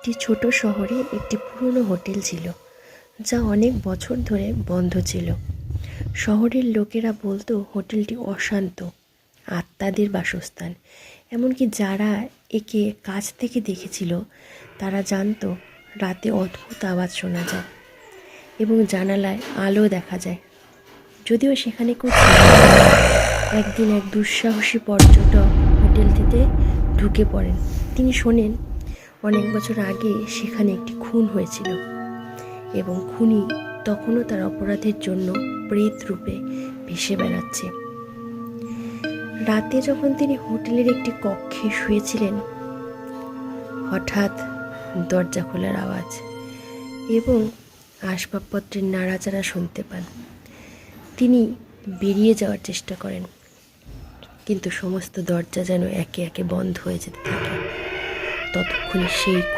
একটি ছোট শহরে একটি পুরনো হোটেল ছিল, যা অনেক বছর ধরে বন্ধ ছিল। শহরের লোকেরা বলতো হোটেলটি অশান্ত, আত্মাদের বাসস্থান। এমনকি যারা একে কাছ থেকে দেখেছিল তারা জানতো রাতে অদ্ভুত আওয়াজ শোনা যায় এবং জানালায় আলো দেখা যায়, যদিও সেখানে কেউ ছিল না। একদিন এক দুঃসাহসী পর্যটক হোটেলটিতে ঢুকে পড়েন। তিনি শোনেন অনেক বছর আগে সেখানে একটি খুন হয়েছিল এবং খুনি তখনও তার অপরাধের জন্য প্রেত রূপে ভেসে বেড়াচ্ছে। রাতে যখন তিনি হোটেলের একটি কক্ষে শুয়েছিলেন, হঠাৎ দরজা খোলার আওয়াজ এবং আসবাবপত্রের নাড়াচাড়া শুনতে পান। তিনি বেরিয়ে যাওয়ার চেষ্টা করেন, কিন্তু সমস্ত দরজা যেন একে একে বন্ধ হয়ে যেতে থাকে। ততক্ষণে সেই